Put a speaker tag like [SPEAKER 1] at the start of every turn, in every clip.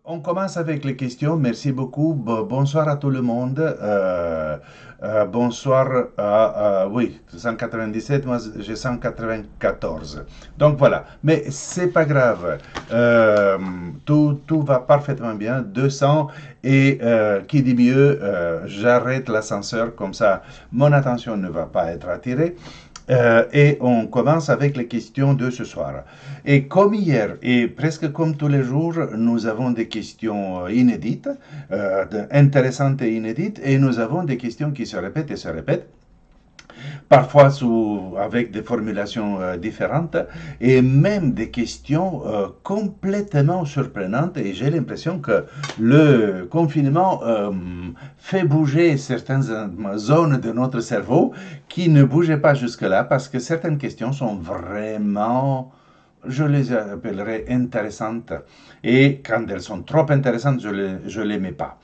[SPEAKER 1] On commence avec les questions. Merci beaucoup. Bonsoir à tout le monde. Bonsoir oui, 197, moi j'ai 194. Donc voilà. Mais c'est pas grave. Tout va parfaitement bien. 200 et qui dit mieux, j'arrête l'ascenseur comme ça, mon attention ne va pas être attirée. Et on commence avec les questions de ce soir. Et comme hier, et presque comme tous les jours, nous avons des questions inédites, intéressantes et inédites, et nous avons des questions qui se répètent et se répètent, parfois avec des formulations différentes, et même des questions complètement surprenantes. Et j'ai l'impression que le confinement fait bouger certaines zones de notre cerveau qui ne bougeaient pas jusque-là, parce que certaines questions sont vraiment, je les appellerais intéressantes. Et quand elles sont trop intéressantes, je les mets pas.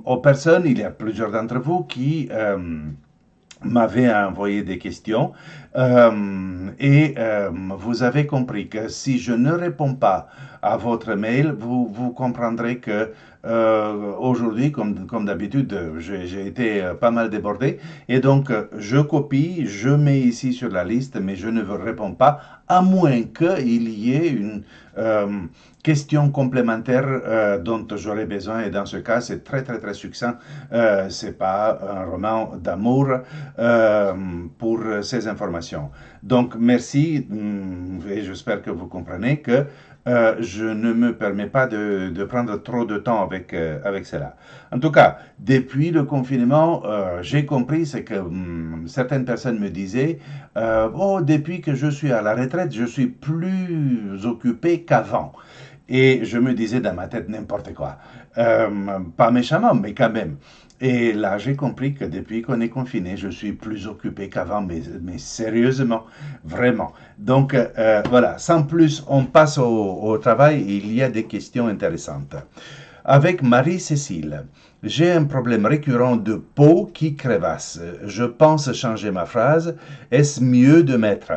[SPEAKER 1] Aux personnes, il y a plusieurs d'entre vous qui m'avait envoyé des questions vous avez compris que si je ne réponds pas à votre mail, vous comprendrez que aujourd'hui, comme d'habitude, j'ai été pas mal débordé et donc je copie, je mets ici sur la liste, mais je ne réponds pas à moins qu'il y ait une question complémentaire dont j'aurais besoin et dans ce cas c'est très très très succinct, c'est pas un roman d'amour pour ces informations. Donc merci et j'espère que vous comprenez que je ne me permets pas de prendre trop de temps avec cela. En tout cas, depuis le confinement, j'ai compris ce que certaines personnes me disaient, oh, depuis que je suis à la retraite, je suis plus occupé qu'avant. Et je me disais dans ma tête n'importe quoi. Pas méchamment, mais quand même. Et là, j'ai compris que depuis qu'on est confiné, je suis plus occupé qu'avant, mais sérieusement, vraiment. Donc, voilà, sans plus, on passe au travail. Il y a des questions intéressantes. Avec Marie-Cécile, j'ai un problème récurrent de peau qui crèvasse. Je pense changer ma phrase. Est-ce mieux de mettre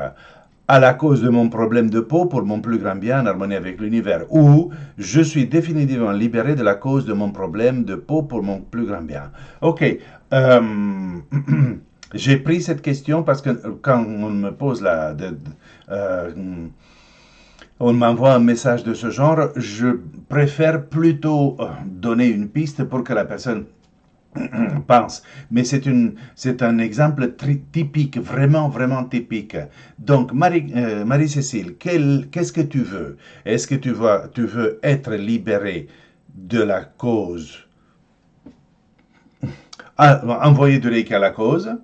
[SPEAKER 1] à la cause de mon problème de peau pour mon plus grand bien en harmonie avec l'univers, ou je suis définitivement libéré de la cause de mon problème de peau pour mon plus grand bien. Ok, j'ai pris cette question parce que quand on me pose euh, on m'envoie un message de ce genre, je préfère plutôt donner une piste pour que la personne pense. Mais c'est un exemple typique, vraiment, vraiment typique. Donc, Marie-Cécile, qu'est-ce que tu veux? Est-ce que tu veux être libéré de la cause, envoyer du Reiki à la cause,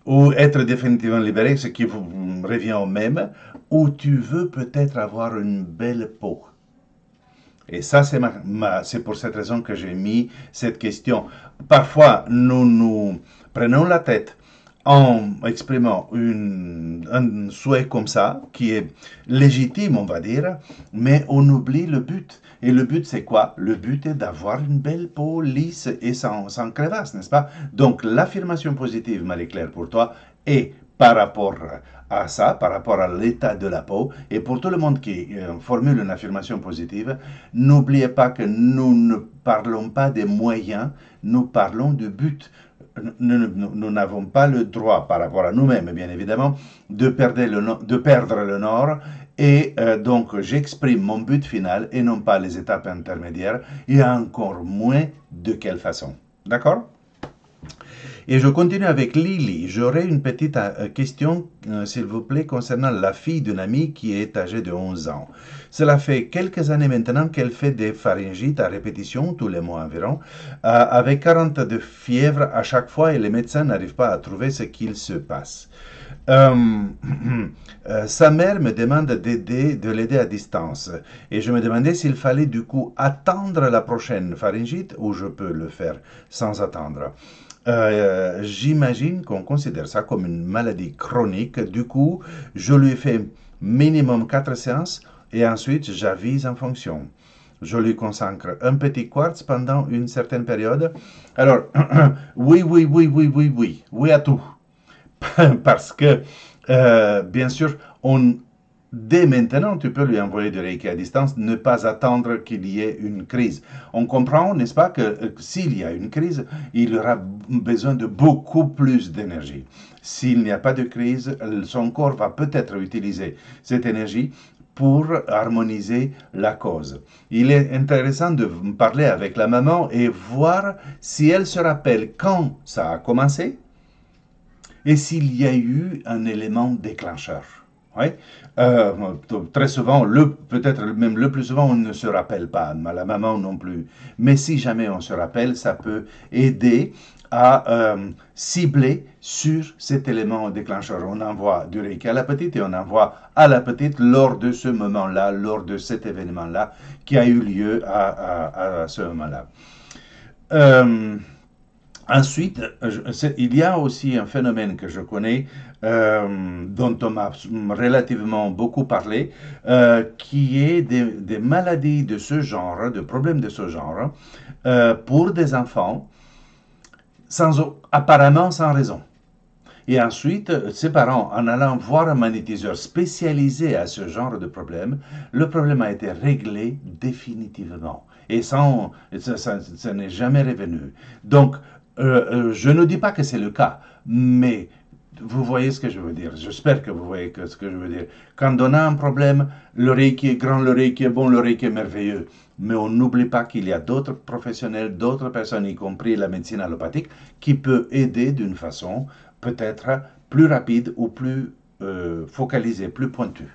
[SPEAKER 1] ou être définitivement libéré, ce qui vous revient au même, ou tu veux peut-être avoir une belle peau? Et ça, c'est pour cette raison que j'ai mis cette question. Parfois, nous prenons la tête en exprimant un souhait comme ça, qui est légitime, on va dire, mais on oublie le but. Et le but, c'est quoi? Le but est d'avoir une belle peau lisse et sans crevasse, n'est-ce pas? Donc, l'affirmation positive, Marie-Claire, pour toi, est par rapport à ça, par rapport à l'état de la peau. Et pour tout le monde qui formule une affirmation positive, n'oubliez pas que nous ne parlons pas des moyens, nous parlons du but. Nous n'avons pas le droit, par rapport à nous-mêmes, bien évidemment, de perdre le nord. Et donc, j'exprime mon but final et non pas les étapes intermédiaires, et encore moins de quelle façon. D'accord? Et je continue avec Lily. J'aurais une petite question, s'il vous plaît, concernant la fille d'une amie qui est âgée de 11 ans. Cela fait quelques années maintenant qu'elle fait des pharyngites à répétition, tous les mois environ, avec 40 de fièvre à chaque fois et les médecins n'arrivent pas à trouver ce qu'il se passe. Euh, sa mère me demande de l'aider à distance et je me demandais s'il fallait du coup attendre la prochaine pharyngite ou je peux le faire sans attendre. J'imagine qu'on considère ça comme une maladie chronique. Du coup, je lui fais minimum 4 séances et ensuite j'avise en fonction. Je lui consacre un petit quartz pendant une certaine période. Alors, oui, oui, oui, oui, oui, oui, oui à tout. Parce que, bien sûr, dès maintenant, tu peux lui envoyer du Reiki à distance, ne pas attendre qu'il y ait une crise. On comprend, n'est-ce pas, que s'il y a une crise, il aura besoin de beaucoup plus d'énergie. S'il n'y a pas de crise, son corps va peut-être utiliser cette énergie pour harmoniser la cause. Il est intéressant de parler avec la maman et voir si elle se rappelle quand ça a commencé et s'il y a eu un élément déclencheur. Ouais. Euh, Très souvent, peut-être même le plus souvent, on ne se rappelle pas, la maman non plus. Mais si jamais on se rappelle, ça peut aider à cibler sur cet élément déclencheur. On envoie du Reiki à la petite et on envoie à la petite lors de ce moment-là, lors de cet événement-là qui a eu lieu à ce moment-là. Euh, Ensuite, il y a aussi un phénomène que je connais, dont on m'a relativement beaucoup parlé, qui est des maladies de ce genre, de problèmes de ce genre, pour des enfants, apparemment sans raison. Et ensuite, ses parents, en allant voir un magnétiseur spécialisé à ce genre de problème, le problème a été réglé définitivement. Et ça n'est jamais revenu. Donc, je ne dis pas que c'est le cas, mais vous voyez ce que je veux dire. J'espère que vous voyez ce que je veux dire. Quand on a un problème, le Reiki est grand, le Reiki est bon, le Reiki est merveilleux. Mais on n'oublie pas qu'il y a d'autres professionnels, d'autres personnes, y compris la médecine allopathique, qui peuvent aider d'une façon peut-être plus rapide ou plus focalisée, plus pointue.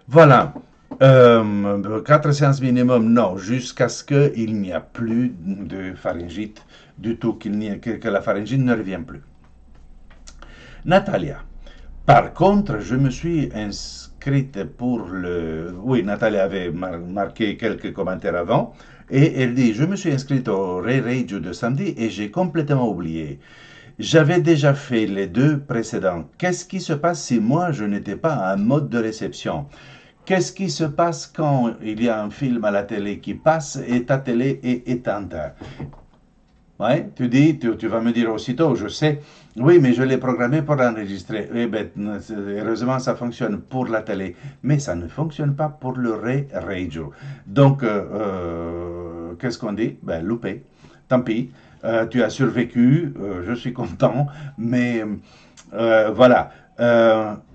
[SPEAKER 1] Voilà. 4 séances minimum, non, jusqu'à ce qu'il n'y a plus de pharyngite du tout, que la pharyngite ne revienne plus. Natalia. Par contre, je me suis inscrite pour le... Oui, Natalia avait marqué quelques commentaires avant. Et elle dit, je me suis inscrite au Reiju de samedi et j'ai complètement oublié. J'avais déjà fait les 2 précédents. Qu'est-ce qui se passe si moi je n'étais pas en mode de réception? Qu'est-ce qui se passe quand il y a un film à la télé qui passe et ta télé est éteinte? Ouais, tu vas me dire aussitôt, je sais, oui, mais je l'ai programmé pour l'enregistrer. Eh bien, heureusement, ça fonctionne pour la télé, mais ça ne fonctionne pas pour le radio. Donc, qu'est-ce qu'on dit? Ben, loupé. Tant pis, tu as survécu, je suis content, mais voilà.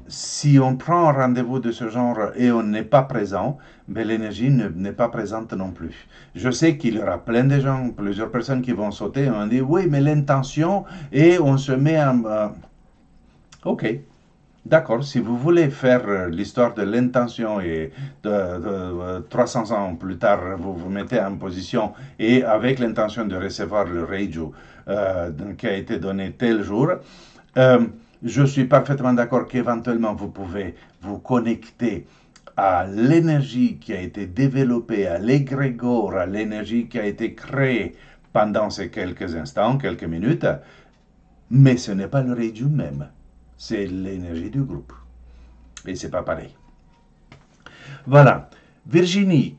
[SPEAKER 1] Si on prend un rendez-vous de ce genre et on n'est pas présent, ben l'énergie n'est pas présente non plus. Je sais qu'il y aura plein de gens, plusieurs personnes qui vont sauter et on dit oui, mais l'intention, et on se met en... ok, d'accord, si vous voulez faire l'histoire de l'intention et de 300 ans plus tard, vous vous mettez en position et avec l'intention de recevoir le Reiju qui a été donné tel jour, je suis parfaitement d'accord qu'éventuellement vous pouvez vous connecter à l'énergie qui a été développée, à l'égrégore, à l'énergie qui a été créée pendant ces quelques instants, quelques minutes, mais ce n'est pas le Reiju même, c'est l'énergie du groupe. Et c'est pas pareil. Voilà. Virginie,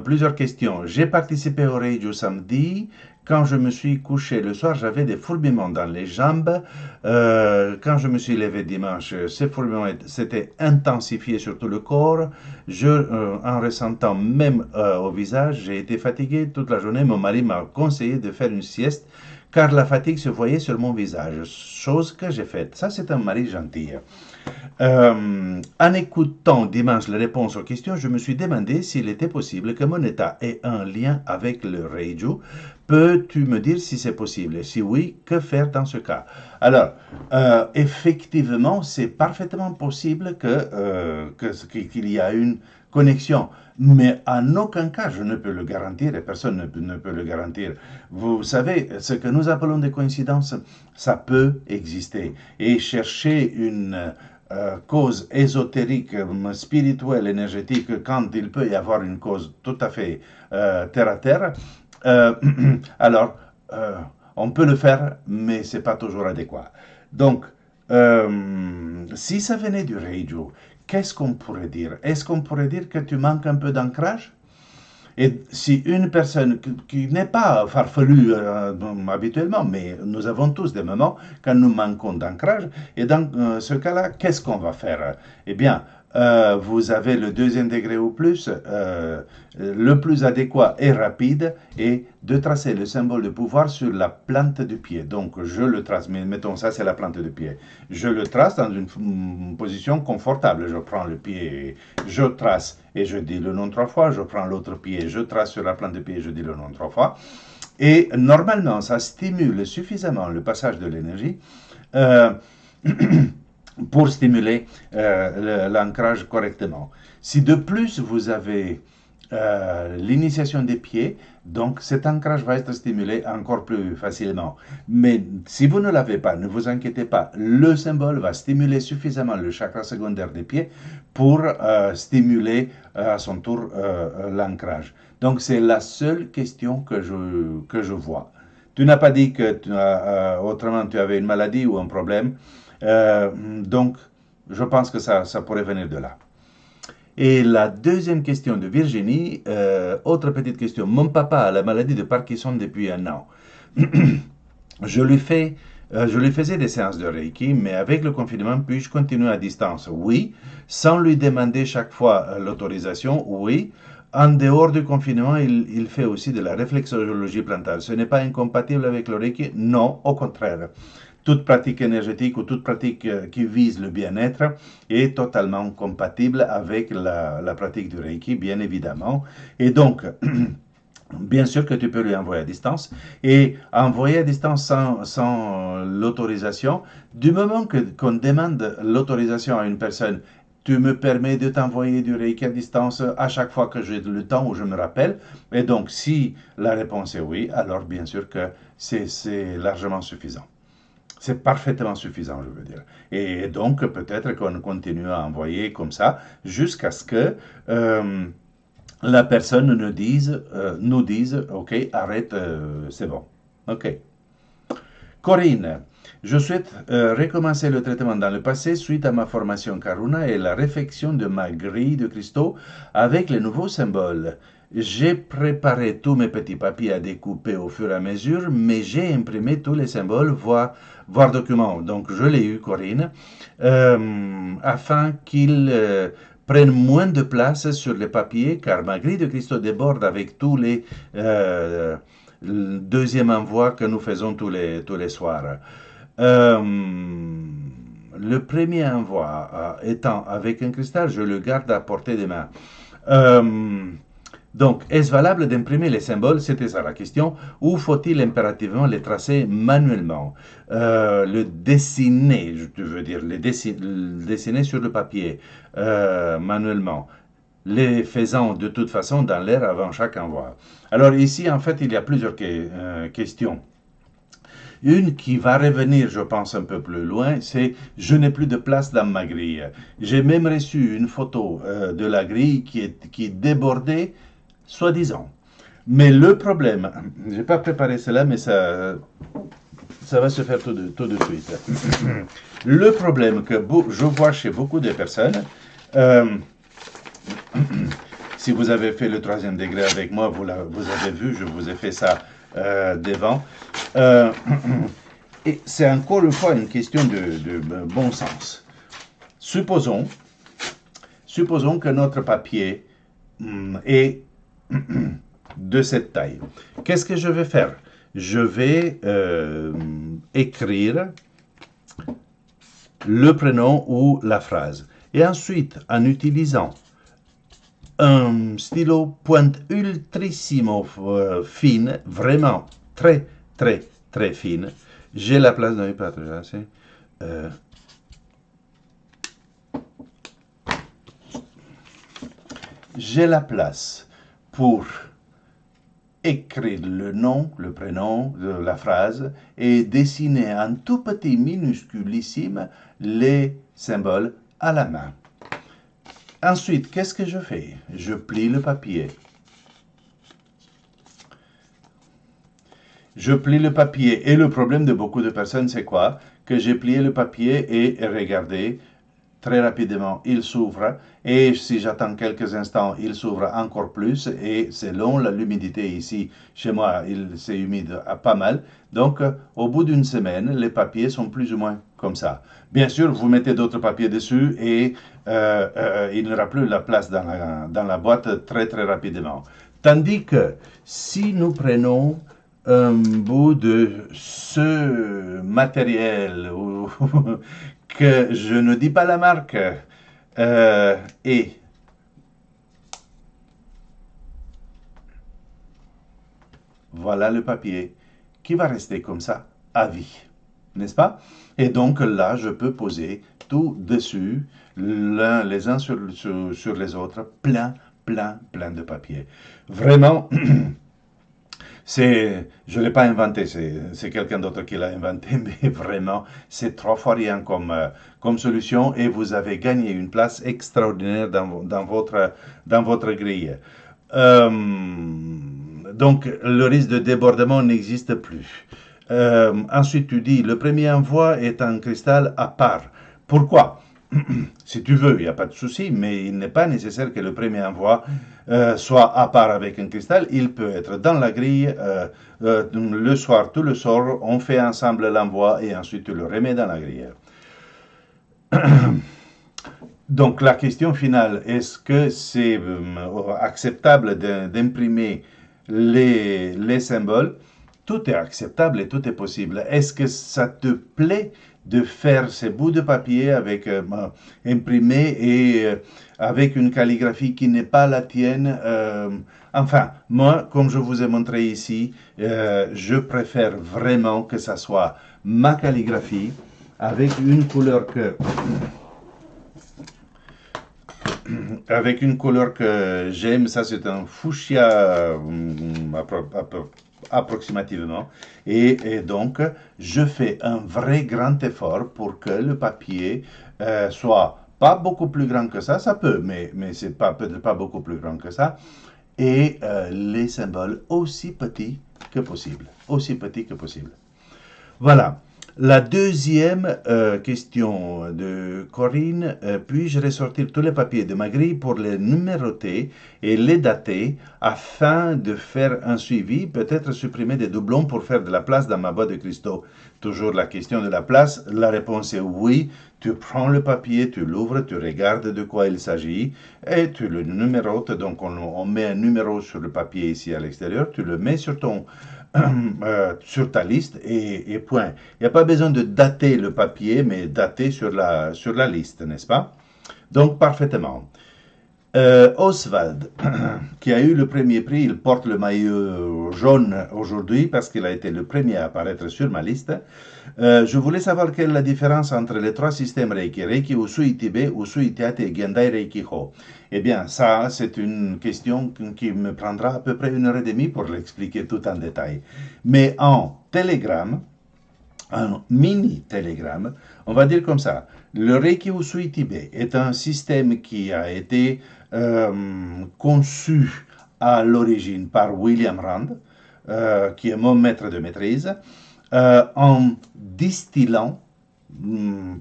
[SPEAKER 1] plusieurs questions. J'ai participé au Reiju samedi. Quand je me suis couché le soir, j'avais des fourmillements dans les jambes. Quand je me suis levé dimanche, ces fourmillements s'étaient intensifiés sur tout le corps. En ressentant même au visage, j'ai été fatigué toute la journée. Mon mari m'a conseillé de faire une sieste car la fatigue se voyait sur mon visage, chose que j'ai faite. Ça, c'est un mari gentil. En écoutant dimanche les réponses aux questions, je me suis demandé s'il était possible que mon état ait un lien avec le Reiju. Peux-tu me dire si c'est possible? Et si oui, que faire dans ce cas? Alors, effectivement, c'est parfaitement possible qu'il y a une connexion. Mais en aucun cas, je ne peux le garantir et personne ne peut le garantir. Vous savez, ce que nous appelons des coïncidences, ça peut exister. Et chercher une cause ésotérique, spirituelle, énergétique, quand il peut y avoir une cause tout à fait terre à terre, euh, alors on peut le faire, mais c'est pas toujours adéquat. Donc, si ça venait du Reiju, qu'est-ce qu'on pourrait dire? Est-ce qu'on pourrait dire que tu manques un peu d'ancrage? Et si une personne qui n'est pas farfelue habituellement, mais nous avons tous des moments quand nous manquons d'ancrage, et dans ce cas-là, qu'est-ce qu'on va faire? Eh bien, vous avez le deuxième degré ou plus, le plus adéquat et rapide est de tracer le symbole de pouvoir sur la plante du pied. Donc, je le trace, mais mettons ça, c'est la plante du pied. Je le trace dans une position confortable. Je prends le pied, je trace et je dis le nom 3 fois. Je prends l'autre pied, je trace sur la plante du pied et je dis le nom 3 fois. Et normalement, ça stimule suffisamment le passage de l'énergie pour stimuler l'ancrage correctement. Si de plus vous avez l'initiation des pieds, donc cet ancrage va être stimulé encore plus facilement. Mais si vous ne l'avez pas, ne vous inquiétez pas, le symbole va stimuler suffisamment le chakra secondaire des pieds pour stimuler à son tour l'ancrage. Donc c'est la seule question que je vois. Tu n'as pas dit que autrement tu avais une maladie ou un problème. Donc, je pense que ça pourrait venir de là. Et la deuxième question de Virginie, autre petite question. Mon papa a la maladie de Parkinson depuis 1 an. Je lui faisais des séances de Reiki, mais avec le confinement, puis-je continuer à distance? Oui. Sans lui demander chaque fois l'autorisation? Oui. En dehors du confinement, il fait aussi de la réflexologie plantale. Ce n'est pas incompatible avec le Reiki? Non, au contraire. Toute pratique énergétique ou toute pratique qui vise le bien-être est totalement compatible avec la pratique du Reiki, bien évidemment. Et donc, bien sûr que tu peux lui envoyer à distance. Et envoyer à distance sans l'autorisation, du moment qu'on demande l'autorisation à une personne, tu me permets de t'envoyer du Reiki à distance à chaque fois que j'ai le temps ou je me rappelle. Et donc, si la réponse est oui, alors bien sûr que c'est largement suffisant. C'est parfaitement suffisant, je veux dire. Et donc, peut-être qu'on continue à envoyer comme ça jusqu'à ce que la personne nous dise, OK, arrête, c'est bon. OK. Corinne, je souhaite recommencer le traitement dans le passé suite à ma formation Karuna et la réflexion de ma grille de cristaux avec les nouveaux symboles. J'ai préparé tous mes petits papiers à découper au fur et à mesure, mais j'ai imprimé tous les symboles, voire documents. Donc, je l'ai eu, Corinne, afin qu'ils prennent moins de place sur les papiers, car ma grille de cristaux déborde avec tous les deuxième envoi que nous faisons tous les soirs. Le premier envoi étant avec un cristal, je le garde à portée des mains. Donc, est-ce valable d'imprimer les symboles? C'était ça la question. Ou faut-il impérativement les tracer manuellement? Le dessiner, je veux dire, le dessiner sur le papier manuellement, les faisant de toute façon dans l'air avant chaque envoi. Alors ici, en fait, il y a plusieurs questions. Une qui va revenir, je pense, un peu plus loin, c'est « Je n'ai plus de place dans ma grille ». J'ai même reçu une photo de la grille qui débordait, soi-disant. Mais le problème, je n'ai pas préparé cela, mais ça va se faire tout de suite. Le problème que je vois chez beaucoup de personnes, si vous avez fait le 3e degré avec moi, vous avez vu, je vous ai fait ça devant. Et c'est encore une fois une question de bon sens. Supposons que notre papier est de cette taille. Qu'est-ce que je vais faire? Je vais écrire le prénom ou la phrase. Et ensuite, en utilisant un stylo pointe ultrissimo fine, vraiment très, très, très fine. J'ai la place dans les pattes, j'ai la place pour écrire le nom, le prénom de la phrase et dessiner en tout petit minusculissime les symboles à la main. Ensuite, qu'est-ce que je fais? Je plie le papier. Je plie le papier. Et le problème de beaucoup de personnes, c'est quoi? Que j'ai plié le papier et regardez, très rapidement, il s'ouvre. Et si j'attends quelques instants, il s'ouvre encore plus. Et selon l'humidité ici, chez moi, c'est humide pas mal. Donc, au bout d'une semaine, les papiers sont plus ou moins comme ça. Bien sûr, vous mettez d'autres papiers dessus et il n'y aura plus la place dans la boîte très très rapidement. Tandis que si nous prenons un bout de ce matériel que je ne dis pas la marque et voilà le papier qui va rester comme ça à vie, n'est-ce pas? Et donc là, je peux poser tout dessus, les uns sur les autres, plein de papier. Vraiment, je ne l'ai pas inventé, c'est quelqu'un d'autre qui l'a inventé, mais vraiment, c'est 3 fois rien comme solution et vous avez gagné une place extraordinaire dans votre grille. Euh, donc, le risque de débordement n'existe plus. Ensuite, tu dis, le premier envoi est un cristal à part. Pourquoi? Si tu veux, il n'y a pas de souci, mais il n'est pas nécessaire que le premier envoi soit à part avec un cristal. Il peut être dans la grille. Le soir, tu le sors, on fait ensemble l'envoi et ensuite tu le remets dans la grille. Donc la question finale, est-ce que c'est acceptable d'imprimer les symboles? Tout est acceptable et tout est possible. Est-ce que ça te plaît de faire ces bouts de papier avec imprimés et avec une calligraphie qui n'est pas la tienne? Enfin, moi, comme je vous ai montré ici, je préfère vraiment que ça soit ma calligraphie avec une couleur que j'aime. Ça c'est un fuchsia approximativement et donc je fais un vrai grand effort pour que le papier soit pas beaucoup plus grand que ça peut, mais c'est peut-être pas beaucoup plus grand que ça, et les symboles aussi petits que possible, voilà. La deuxième question de Corinne, puis-je ressortir tous les papiers de ma grille pour les numéroter et les dater afin de faire un suivi, peut-être supprimer des doublons pour faire de la place dans ma boîte de cristaux? Toujours la question de la place, la réponse est oui. Tu prends le papier, tu l'ouvres, tu regardes de quoi il s'agit et tu le numérotes. Donc on met un numéro sur le papier ici à l'extérieur, tu le mets sur sur ta liste et point. Il n'y a pas besoin de dater le papier, mais dater sur la liste, n'est-ce pas? Donc, parfaitement. Oswald, qui a eu le premier prix, il porte le maillot jaune aujourd'hui parce qu'il a été le premier à apparaître sur ma liste. Je voulais savoir quelle est la différence entre les 3 systèmes Reiki, Reiki Usui Tibe, Usui Teate et Gendai Reiki Ho. Eh bien, ça, c'est une question qui me prendra à peu près 1 heure et demie pour l'expliquer tout en détail. Mais en télégramme, un mini-télégramme, on va dire comme ça. Le Reiki Usui Tibe est un système qui a été conçu à l'origine par William Rand, qui est mon maître de maîtrise, en distillant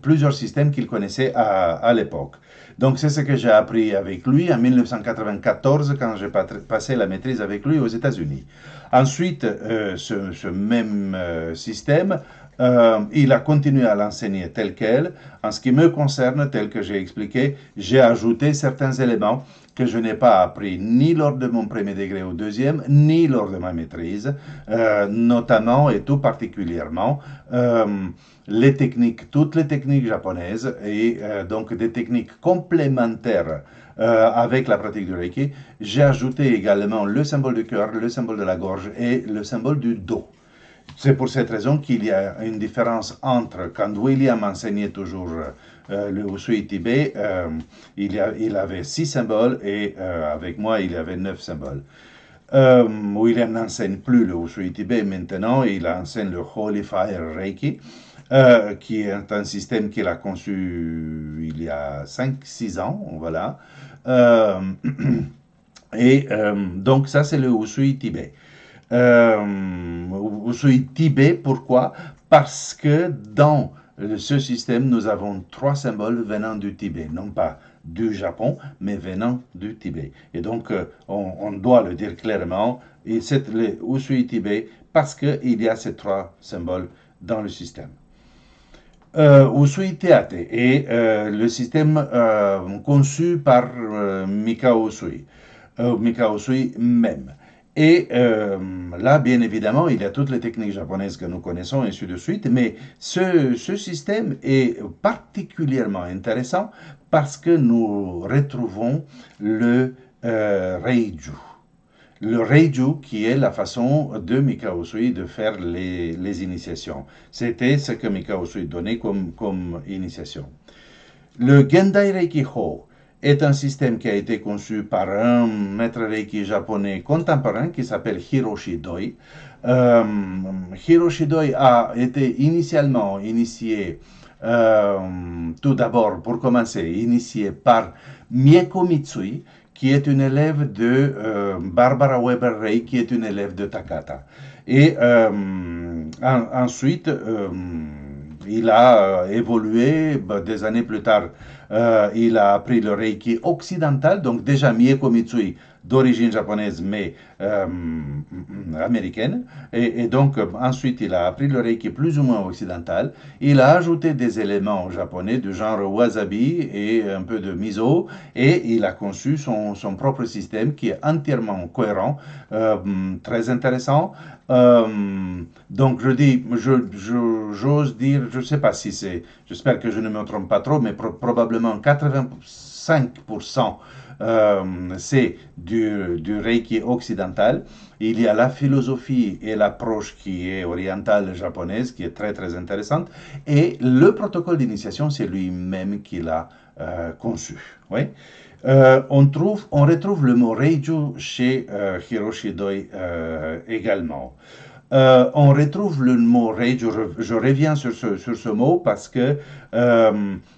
[SPEAKER 1] plusieurs systèmes qu'il connaissait à l'époque. Donc c'est ce que j'ai appris avec lui en 1994 quand j'ai passé la maîtrise avec lui aux États-Unis. Ensuite, ce même système, il a continué à l'enseigner tel quel. En ce qui me concerne, tel que j'ai expliqué, j'ai ajouté certains éléments que je n'ai pas appris ni lors de mon premier degré au deuxième, ni lors de ma maîtrise, notamment et tout particulièrement les techniques, toutes les techniques japonaises et donc des techniques complémentaires avec la pratique du Reiki. J'ai ajouté également le symbole du cœur, le symbole de la gorge et le symbole du dos. C'est pour cette raison qu'il y a une différence entre quand William enseignait toujours le Usui Tibe, il avait 6 symboles et avec moi il y avait 9 symboles. William n'enseigne plus le Usui Tibe maintenant, il enseigne le Holy Fire Reiki, qui est un système qu'il a conçu il y a 5-6 ans, voilà. Donc ça c'est le Usui Tibe. Usui Tibe, pourquoi? Parce que dans ce système, nous avons 3 symboles venant du Tibet, non pas du Japon, mais venant du Tibet. Et donc, on doit le dire clairement, et c'est le Usui Tibe parce qu'il y a ces 3 symboles dans le système. Usui Teate est le système conçu par Mikao Usui, Mikao Usui même. Et là, bien évidemment, il y a toutes les techniques japonaises que nous connaissons, et ainsi de suite, mais ce système est particulièrement intéressant parce que nous retrouvons le Reiju. Le Reiju, qui est la façon de Mikao Usui de faire les initiations. C'était ce que Mikao Usui donnait comme initiation. Le Gendai Reiki Ho est un système qui a été conçu par un maître Reiki japonais contemporain qui s'appelle Hiroshi Doi. Hiroshi Doi a été initialement initié, tout d'abord, pour commencer, initié par Mieko Mitsui, qui est une élève de Barbara Weber-Rey, qui est une élève de Takata. Et ensuite, il a évolué des années plus tard. Il a appris le Reiki occidental, donc déjà Mieko Mitsui, d'origine japonaise, mais américaine. Et donc, ensuite, il a appris le Reiki plus ou moins occidental. Il a ajouté des éléments japonais du genre wasabi et un peu de miso. Et il a conçu son propre système qui est entièrement cohérent, très intéressant. Donc, j'ose dire, je ne sais pas si c'est, j'espère que je ne me trompe pas trop, mais probablement 85% c'est du Reiki occidental. Il y a la philosophie et l'approche qui est orientale japonaise, qui est très très intéressante. Et le protocole d'initiation, c'est lui-même qui l'a conçu. Oui. On retrouve le mot Reiju chez Hiroshi Doi également. On retrouve le mot rage, je reviens sur ce mot parce que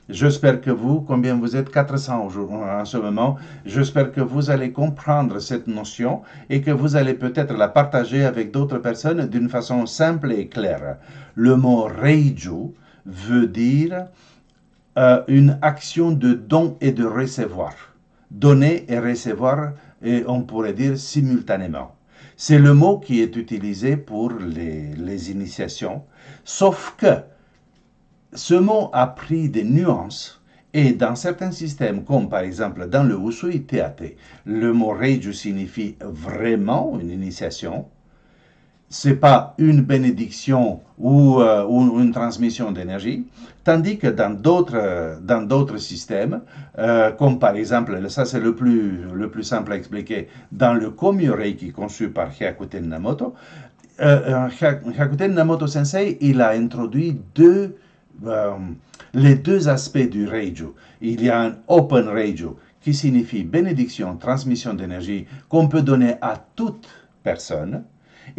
[SPEAKER 1] j'espère que vous, combien vous êtes, 400 en ce moment, j'espère que vous allez comprendre cette notion et que vous allez peut-être la partager avec d'autres personnes d'une façon simple et claire. Le mot reiju veut dire une action de don et de recevoir. Donner et recevoir, et on pourrait dire simultanément. C'est le mot qui est utilisé pour les initiations, sauf que ce mot a pris des nuances et dans certains systèmes, comme par exemple dans le Usui Teate, le mot Reiju signifie vraiment une initiation. C'est pas une bénédiction ou une transmission d'énergie, tandis que dans d'autres systèmes, comme par exemple, ça c'est le plus simple à expliquer, dans le Komyo Reiki conçu par Hyakuten Namoto, Hyakuten Namoto Sensei, il a introduit les deux aspects du Reiju. Il y a un Open Reiju qui signifie bénédiction, transmission d'énergie qu'on peut donner à toute personne.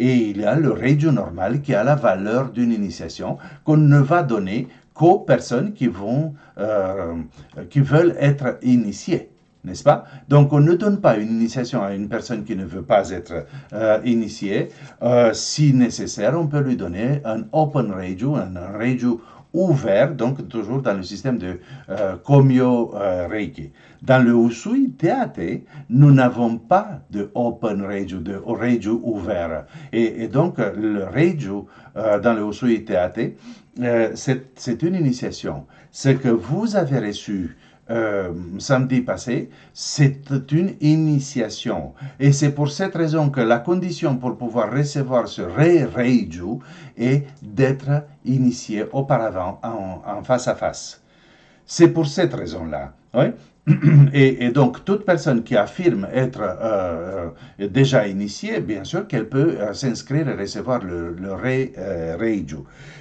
[SPEAKER 1] Et il y a le Reiju normal qui a la valeur d'une initiation qu'on ne va donner qu'aux personnes qui veulent être initiées, n'est-ce pas? Donc on ne donne pas une initiation à une personne qui ne veut pas être initiée. Si nécessaire, on peut lui donner un Open Reiju, un Reiju ouvert, donc toujours dans le système de Komyo Reiki. Dans le Usui Teate, nous n'avons pas de Open Reiju, de Reiju ouvert. Et donc, le Reiju dans le Usui Teate, c'est une initiation. Ce que vous avez reçu samedi passé, c'est une initiation. Et c'est pour cette raison que la condition pour pouvoir recevoir ce Reiju est d'être initié auparavant en face à face. C'est pour cette raison-là. Oui? Et donc, toute personne qui affirme être déjà initiée, bien sûr qu'elle peut s'inscrire et recevoir le Reiju.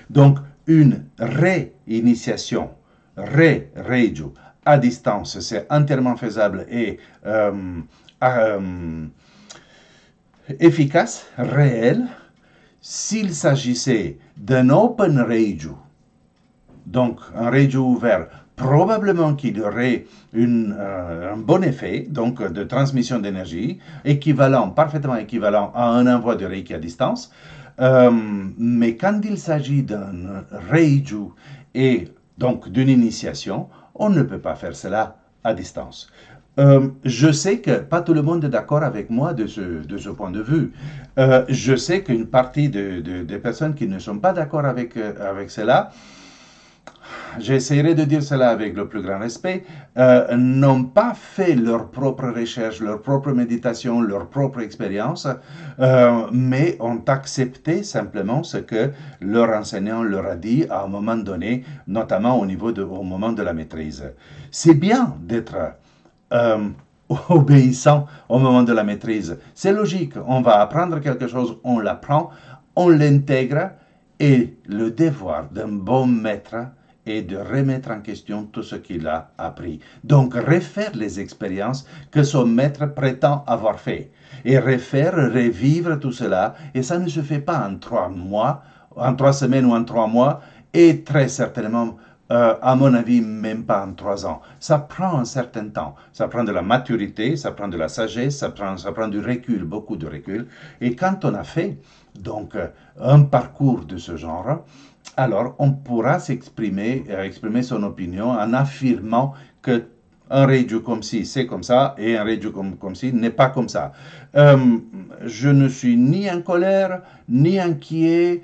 [SPEAKER 1] Donc, une réinitiation, Reiju, à distance, c'est entièrement faisable et efficace, réel, s'il s'agissait d'un Open Reiju, donc un Reiju ouvert, probablement qu'il y aurait un bon effet, donc de transmission d'énergie, parfaitement équivalent à un envoi de Reiki à distance. Mais quand il s'agit d'un Reiju et donc d'une initiation, on ne peut pas faire cela à distance. Je sais que pas tout le monde est d'accord avec moi de ce point de vue. Je sais qu'une partie des personnes qui ne sont pas d'accord avec cela j'essaierai de dire cela avec le plus grand respect, n'ont pas fait leur propre recherche, leur propre méditation, leur propre expérience, mais ont accepté simplement ce que leur enseignant leur a dit à un moment donné, notamment au moment de la maîtrise. C'est bien d'être euh, obéissant au moment de la maîtrise. C'est logique, on va apprendre quelque chose, on l'apprend, on l'intègre, et le devoir d'un bon maître est de remettre en question tout ce qu'il a appris. Donc, refaire les expériences que son maître prétend avoir fait. Et refaire, revivre tout cela. Et ça ne se fait pas en 3 mois, en 3 semaines ou en 3 mois, et très certainement, à mon avis, même pas en 3 ans. Ça prend un certain temps. Ça prend de la maturité, ça prend de la sagesse, ça prend du recul, beaucoup de recul. Et quand on a fait donc un parcours de ce genre, alors on pourra exprimer son opinion en affirmant que un Reiju comme si c'est comme ça et un Reiju comme si n'est pas comme ça. Euh, je ne suis ni en colère, ni inquiet,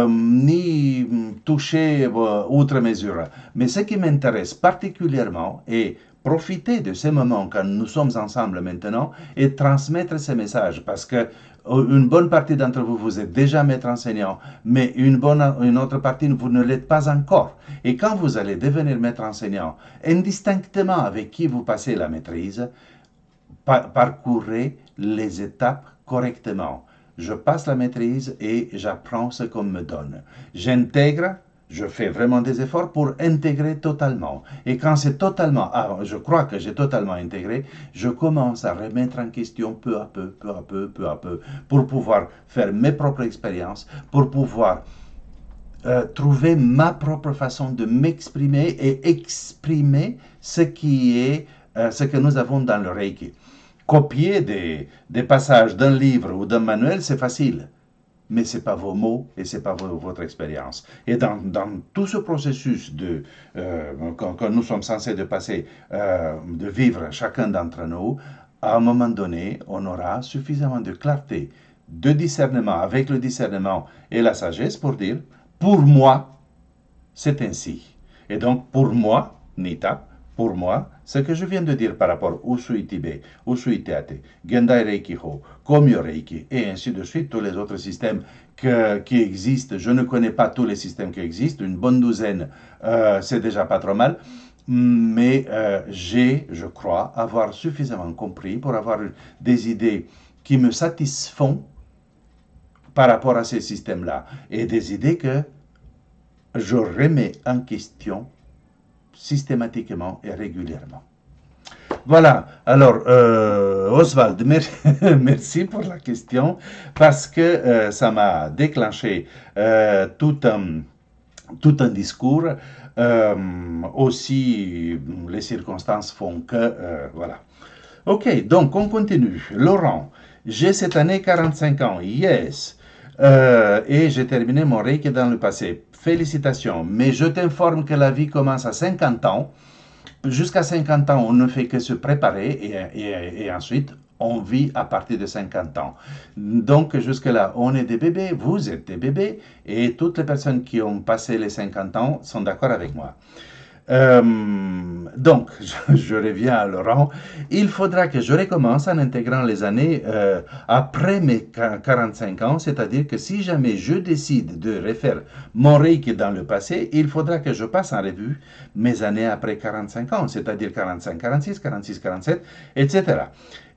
[SPEAKER 1] ni touché outre mesure. Mais ce qui m'intéresse particulièrement est profiter de ces moments quand nous sommes ensemble maintenant et transmettre ces messages parce que une bonne partie d'entre vous, vous êtes déjà maître enseignant, mais une autre partie, vous ne l'êtes pas encore. Et quand vous allez devenir maître enseignant, indistinctement avec qui vous passez la maîtrise, parcourez les étapes correctement. Je passe la maîtrise et j'apprends ce qu'on me donne. J'intègre, je fais vraiment des efforts pour intégrer totalement. Et quand c'est totalement, je crois que j'ai totalement intégré, je commence à remettre en question peu à peu, peu à peu, peu à peu, pour pouvoir faire mes propres expériences, pour pouvoir trouver ma propre façon de m'exprimer et exprimer ce ce que nous avons dans le Reiki. Copier des passages d'un livre ou d'un manuel, c'est facile, mais ce n'est pas vos mots et ce n'est pas votre expérience. Et dans tout ce processus que nous sommes censés de passer, de vivre chacun d'entre nous, à un moment donné, on aura suffisamment de clarté, de discernement, avec le discernement et la sagesse pour dire, pour moi, c'est ainsi. Et donc, pour moi, Nita, pour moi, ce que je viens de dire par rapport au Usui Tibet, Usui Teate, Gendai Reiki Ho, Komyo Reiki, et ainsi de suite, tous les autres systèmes qui existent, je ne connais pas tous les systèmes qui existent, une bonne douzaine, c'est déjà pas trop mal, mais je crois, avoir suffisamment compris pour avoir des idées qui me satisfont par rapport à ces systèmes-là, et des idées que je remets en question systématiquement et régulièrement. Voilà, alors Oswald, merci pour la question parce que ça m'a déclenché tout un discours. Aussi, les circonstances font que, voilà. Ok, donc on continue. Laurent, j'ai cette année 45 ans, yes, et j'ai terminé mon Reiki dans le passé. Félicitations, mais je t'informe que la vie commence à 50 ans. Jusqu'à 50 ans, on ne fait que se préparer et ensuite, on vit à partir de 50 ans. Donc, jusque-là, on est des bébés, vous êtes des bébés, et toutes les personnes qui ont passé les 50 ans sont d'accord avec moi. Donc, je reviens à Laurent. Il faudra que je recommence en intégrant les années après mes 45 ans, c'est-à-dire que si jamais je décide de refaire mon Reiki dans le passé, il faudra que je passe en revue mes années après 45 ans, c'est-à-dire 45, 46, 46, 47, etc.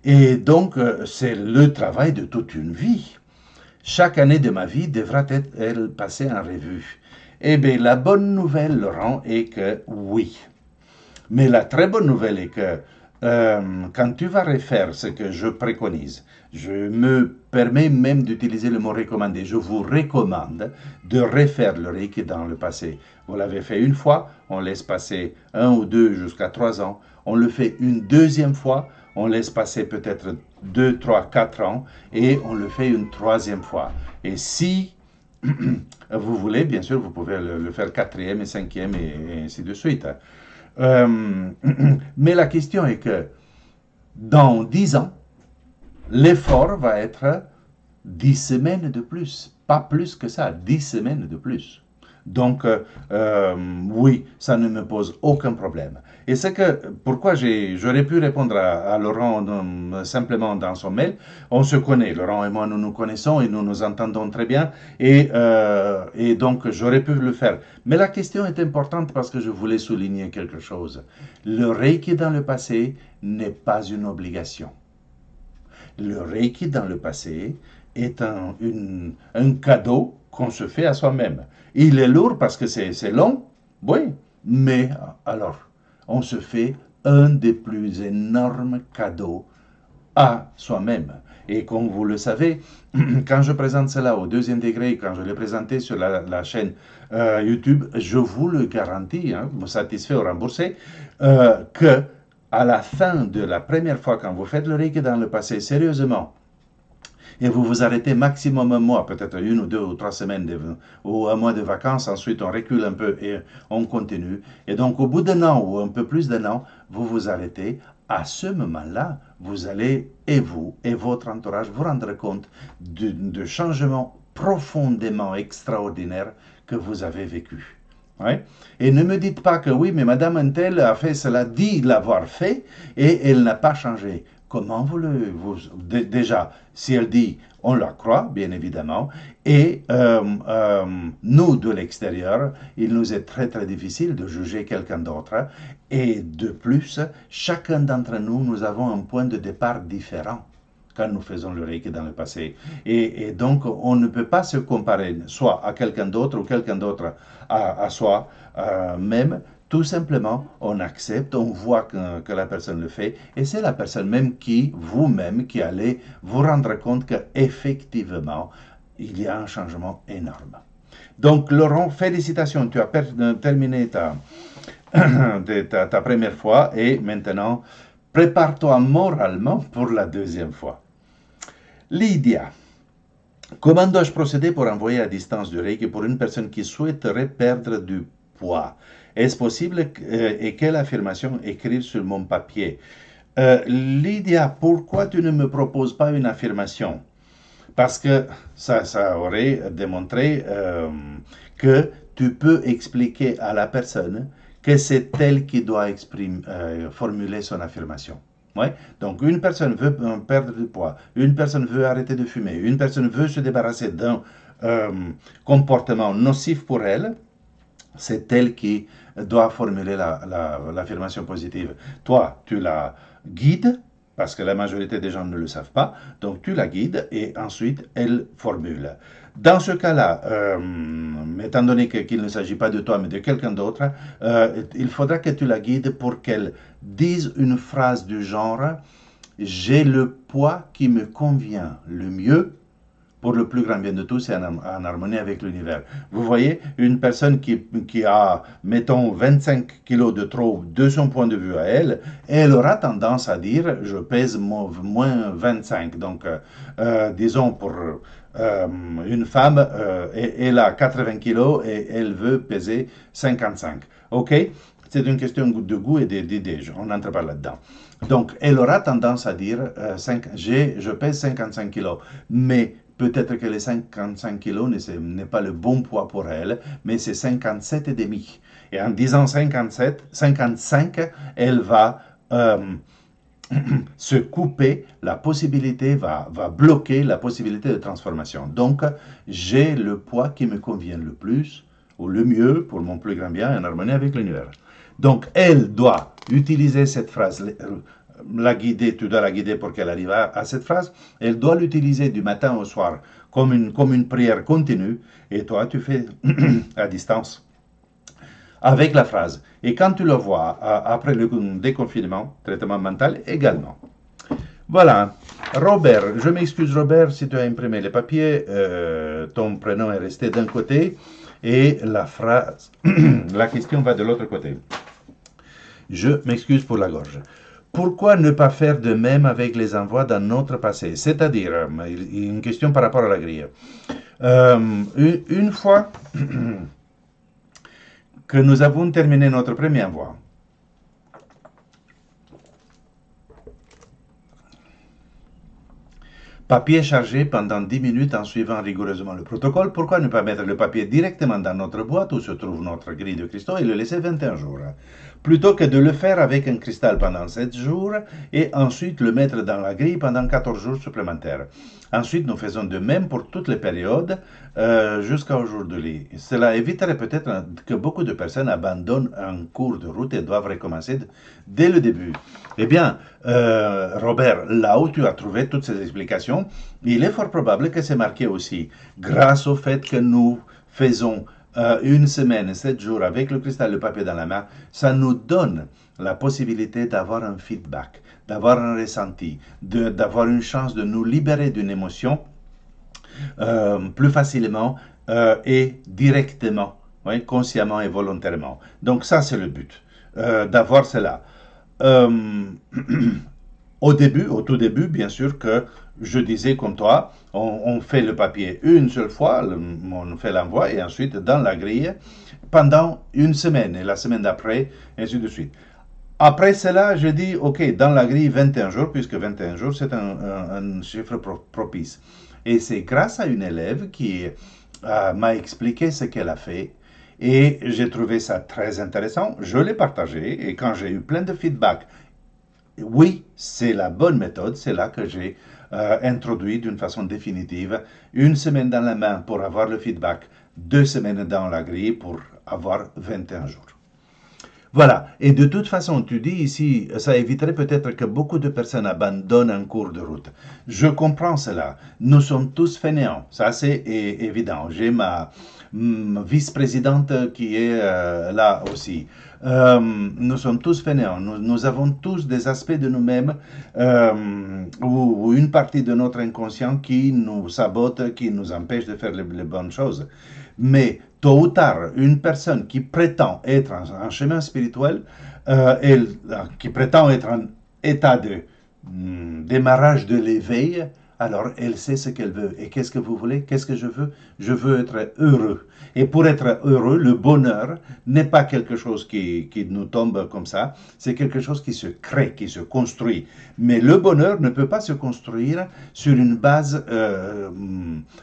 [SPEAKER 1] Et donc, c'est le travail de toute une vie. Chaque année de ma vie devra être, elle, passée en revue. Eh bien, la bonne nouvelle, Laurent, est que oui. Mais la très bonne nouvelle est que quand tu vas refaire ce que je préconise, je me permets même d'utiliser le mot recommander. Je vous recommande de refaire le Reiki dans le passé. Vous l'avez fait une fois, on laisse passer 1 ou 2 jusqu'à 3 ans. On le fait une deuxième fois, on laisse passer peut-être 2, 3, 4 ans et on le fait une troisième fois. Et si vous voulez, bien sûr, vous pouvez le faire quatrième et cinquième et ainsi de suite. Mais la question est que dans 10 ans, l'effort va être 10 semaines de plus. Pas plus que ça, 10 semaines de plus. Donc, oui, ça ne me pose aucun problème. Et c'est que, pourquoi j'aurais pu répondre à Laurent simplement dans son mail. On se connaît, Laurent et moi, nous nous connaissons et nous nous entendons très bien. Et donc, j'aurais pu le faire. Mais la question est importante parce que je voulais souligner quelque chose. Le Reiki dans le passé n'est pas une obligation. Le Reiki dans le passé est un cadeau qu'on se fait à soi-même. Il est lourd parce que c'est long, oui, mais alors, on se fait un des plus énormes cadeaux à soi-même. Et comme vous le savez, quand je présente cela au deuxième degré, quand je l'ai présenté sur la chaîne YouTube, je vous le garantis, hein, vous satisfait ou remboursé, que à la fin de la première fois, quand vous faites le Reiki dans le passé, sérieusement, et vous vous arrêtez maximum un mois, peut-être une ou deux ou trois semaines ou un mois de vacances, ensuite on recule un peu et on continue. Et donc au bout d'un an ou un peu plus d'un an, vous vous arrêtez. À ce moment-là, vous allez, et vous, et votre entourage, vous rendre compte de changements profondément extraordinaires que vous avez vécu. Ouais. Et ne me dites pas que oui, mais Madame Untel a fait cela, dit l'avoir fait, et elle n'a pas changé. Comment déjà, si elle dit, on la croit, bien évidemment, et nous, de l'extérieur, il nous est très très difficile de juger quelqu'un d'autre, et de plus, chacun d'entre nous, nous avons un point de départ différent quand nous faisons le Reiki dans le passé. Et donc, on ne peut pas se comparer soit à quelqu'un d'autre ou quelqu'un d'autre à soi même. Tout simplement, on accepte, on voit que la personne le fait, et c'est la personne même qui, vous-même, qui allez vous rendre compte qu'effectivement, il y a un changement énorme. Donc, Laurent, félicitations, tu as terminé ta première fois, et maintenant, prépare-toi moralement pour la deuxième fois. Lydia, comment dois-je procéder pour envoyer à distance du Reiki pour une personne qui souhaiterait perdre du poids? Est-ce possible et quelle affirmation écrire sur mon papier? Lydia, pourquoi tu ne me proposes pas une affirmation? Parce que ça aurait démontré que tu peux expliquer à la personne que c'est elle qui doit formuler son affirmation. Ouais. Donc, une personne veut perdre du poids, une personne veut arrêter de fumer, une personne veut se débarrasser d'un comportement nocif pour elle, c'est elle qui doit formuler l'affirmation positive. Toi, tu la guides, parce que la majorité des gens ne le savent pas, donc tu la guides et ensuite elle formule. Dans ce cas-là, étant donné qu'il ne s'agit pas de toi mais de quelqu'un d'autre, il faudra que tu la guides pour qu'elle dise une phrase du genre « J'ai le poids qui me convient le mieux pour le plus grand bien de tous et en harmonie avec l'univers. » Vous voyez, une personne qui a, mettons, 25 kilos de trop de son point de vue à elle, elle aura tendance à dire, je pèse moins 25. Donc, disons, pour une femme, elle a 80 kilos et elle veut peser 55. OK? C'est une question de goût et d'idées, on n'entre pas là-dedans. Donc, elle aura tendance à dire, je pèse 55 kilos, mais peut-être que les 55 kilos n'est pas le bon poids pour elle, mais c'est 57,5. Et en disant 55, elle va se couper la possibilité, va bloquer la possibilité de transformation. Donc, j'ai le poids qui me convient le plus ou le mieux pour mon plus grand bien en harmonie avec l'univers. Donc, elle doit utiliser cette phrase, tu dois la guider pour qu'elle arrive à cette phrase. Elle doit l'utiliser du matin au soir comme une prière continue. Et toi, tu fais à distance avec la phrase. Et quand tu le vois, après le déconfinement, traitement mental également. Voilà. Robert, je m'excuse Robert si tu as imprimé les papiers. Ton prénom est resté d'un côté et la phrase, la question va de l'autre côté. Je m'excuse pour la gorge. Pourquoi ne pas faire de même avec les envois dans notre passé? C'est-à-dire, une question par rapport à la grille. Une fois que nous avons terminé notre premier envoi, Papier chargé pendant 10 minutes en suivant rigoureusement le protocole. Pourquoi ne pas mettre le papier directement dans notre boîte où se trouve notre grille de cristaux et le laisser 21 jours? Plutôt que de le faire avec un cristal pendant 7 jours et ensuite le mettre dans la grille pendant 14 jours supplémentaires. Ensuite, nous faisons de même pour toutes les périodes jusqu'à aujourd'hui. Cela éviterait peut-être que beaucoup de personnes abandonnent un cours de route et doivent recommencer dès le début. Eh bien, Robert, là où tu as trouvé toutes ces explications, il est fort probable que c'est marqué aussi, grâce au fait que nous faisons une semaine, 7 jours avec le cristal de papier dans la main, ça nous donne la possibilité d'avoir un feedback, d'avoir un ressenti, d'avoir une chance de nous libérer d'une émotion plus facilement et directement, oui, consciemment et volontairement. Donc ça, c'est le but, d'avoir cela. Euh, au tout début, bien sûr que je disais comme toi, on fait le papier une seule fois, on fait l'envoi et ensuite dans la grille pendant une semaine et la semaine d'après, ainsi de suite. Après cela, je dis, OK, dans la grille 21 jours, puisque 21 jours, c'est un chiffre propice. Et c'est grâce à une élève qui m'a expliqué ce qu'elle a fait. Et j'ai trouvé ça très intéressant. Je l'ai partagé. Et quand j'ai eu plein de feedback, oui, c'est la bonne méthode. C'est là que j'ai introduit d'une façon définitive une semaine dans la main pour avoir le feedback, 2 semaines dans la grille pour avoir 21 jours. Voilà. Et de toute façon, tu dis ici, ça éviterait peut-être que beaucoup de personnes abandonnent un cours de route. Je comprends cela. Nous sommes tous fainéants. Ça, c'est évident. J'ai ma vice-présidente qui est là aussi. Nous sommes tous fainéants. Nous avons tous des aspects de nous-mêmes ou une partie de notre inconscient qui nous sabote, qui nous empêche de faire les bonnes choses. Mais tôt ou tard, une personne qui prétend être en chemin spirituel, qui prétend être en état de démarrage de l'éveil, alors elle sait ce qu'elle veut. Et qu'est-ce que vous voulez? Qu'est-ce que je veux? Je veux être heureux. Et pour être heureux, le bonheur n'est pas quelque chose qui nous tombe comme ça, c'est quelque chose qui se crée, qui se construit. Mais le bonheur ne peut pas se construire sur une base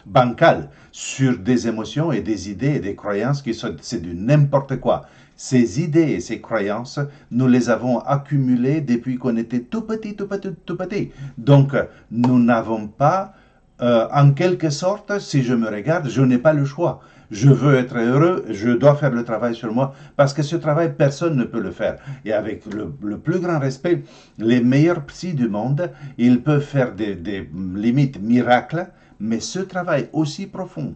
[SPEAKER 1] bancale, sur des émotions et des idées et des croyances qui sont, c'est du n'importe quoi. Ces idées et ces croyances, nous les avons accumulées depuis qu'on était tout petit, tout petit, tout petit. Donc, nous n'avons pas, en quelque sorte, si je me regarde, je n'ai pas le choix. Je veux être heureux, je dois faire le travail sur moi, parce que ce travail, personne ne peut le faire. Et avec le plus grand respect, les meilleurs psys du monde, ils peuvent faire des limites miracles, mais ce travail aussi profond,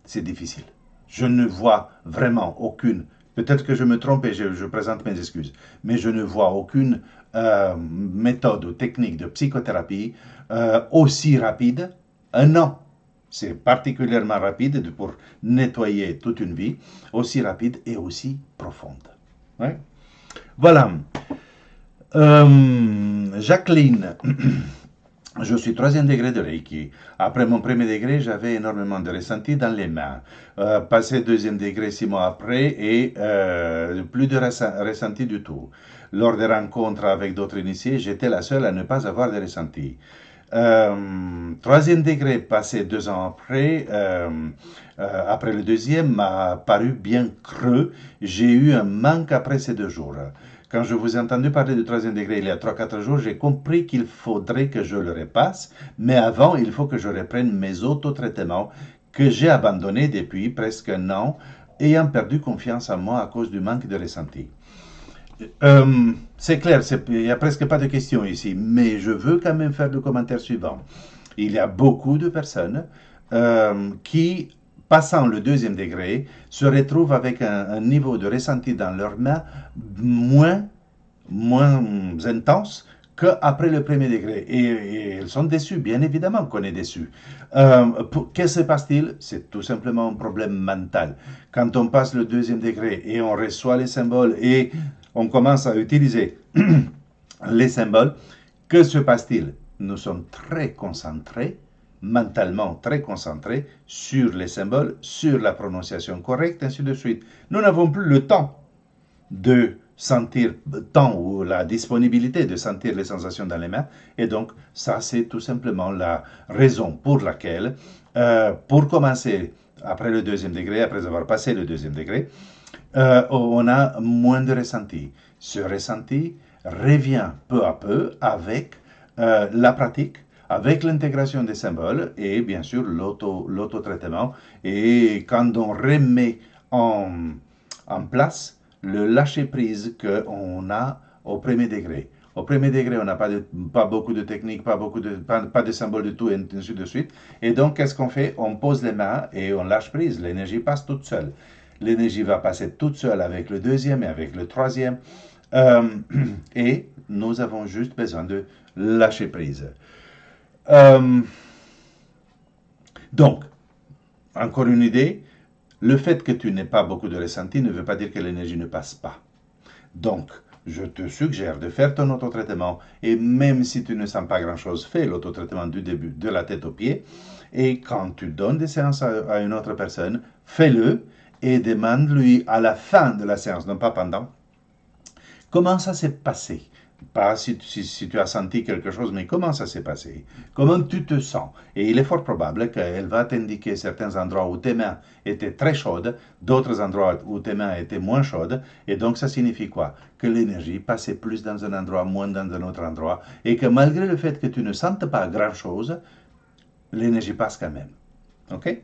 [SPEAKER 1] c'est difficile. Je ne vois vraiment aucune, peut-être que je me trompe et je présente mes excuses, mais je ne vois aucune méthode ou technique de psychothérapie aussi rapide. Un an, c'est particulièrement rapide pour nettoyer toute une vie, aussi rapide et aussi profonde. Ouais. Voilà. Jacqueline. Je suis 3e degré de Reiki. Après mon 1er degré, j'avais énormément de ressenti dans les mains. Passé 2e degré 6 mois après et plus de ressenti du tout. Lors des rencontres avec d'autres initiés, j'étais la seule à ne pas avoir de ressenti. 3e degré, passé 2 ans après, après le 2e, m'a paru bien creux. J'ai eu un manque après ces 2 jours. Quand je vous ai entendu parler du 3e degré il y a 3-4 jours, j'ai compris qu'il faudrait que je le repasse, mais avant, il faut que je reprenne mes autotraitements que j'ai abandonnés depuis presque un an, ayant perdu confiance en moi à cause du manque de ressenti. C'est clair, il n'y a presque pas de questions ici, mais je veux quand même faire le commentaire suivant. Il y a beaucoup de personnes qui, passant le 2e degré, se retrouvent avec un niveau de ressenti dans leurs mains moins intense qu'après le 1er degré. Et elles sont déçues, bien évidemment qu'on est déçu. Que se passe-t-il? C'est tout simplement un problème mental. Quand on passe le 2e degré et on reçoit les symboles et on commence à utiliser les symboles, que se passe-t-il? Nous sommes très concentrés, mentalement très concentrés sur les symboles, sur la prononciation correcte, ainsi de suite. Nous n'avons plus le temps de sentir tant ou la disponibilité de sentir les sensations dans les mains. Et donc, ça, c'est tout simplement la raison pour laquelle, pour commencer, après le deuxième degré, après avoir passé le deuxième degré, on a moins de ressenti. Ce ressenti revient peu à peu avec la pratique, avec l'intégration des symboles et bien sûr l'auto-traitement. Et quand on remet en place le lâcher-prise qu'on a au premier degré. Au premier degré, on n'a pas beaucoup de techniques, pas de symboles du tout, et ainsi de suite. Et donc, qu'est-ce qu'on fait? On pose les mains et on lâche prise. L'énergie passe toute seule. L'énergie va passer toute seule avec le deuxième et avec le troisième. Euh, et nous avons juste besoin de lâcher prise. Euh, donc, encore une idée, le fait que tu n'aies pas beaucoup de ressenti ne veut pas dire que l'énergie ne passe pas. Donc, je te suggère de faire ton autotraitement et même si tu ne sens pas grand-chose, fais l'autotraitement du début, de la tête aux pieds. Et quand tu donnes des séances à une autre personne, fais-le et demande-lui à la fin de la séance, non pas pendant, comment ça s'est passé. Pas si tu as senti quelque chose, mais comment ça s'est passé? Comment tu te sens? Et il est fort probable qu'elle va t'indiquer certains endroits où tes mains étaient très chaudes, d'autres endroits où tes mains étaient moins chaudes. Et donc, ça signifie quoi? Que l'énergie passait plus dans un endroit, moins dans un autre endroit. Et que malgré le fait que tu ne sentes pas grand-chose, l'énergie passe quand même. OK?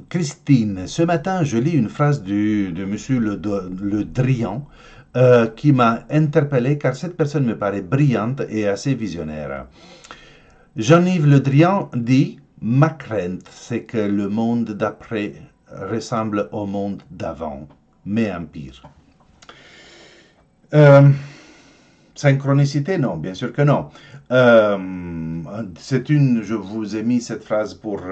[SPEAKER 1] Christine, ce matin, je lis une phrase de monsieur Le Drian qui m'a interpellé car cette personne me paraît brillante et assez visionnaire. Jean-Yves Le Drian dit « Ma crainte, c'est que le monde d'après ressemble au monde d'avant, mais en pire. » Synchronicité, non, bien sûr que non. Je vous ai mis cette phrase pour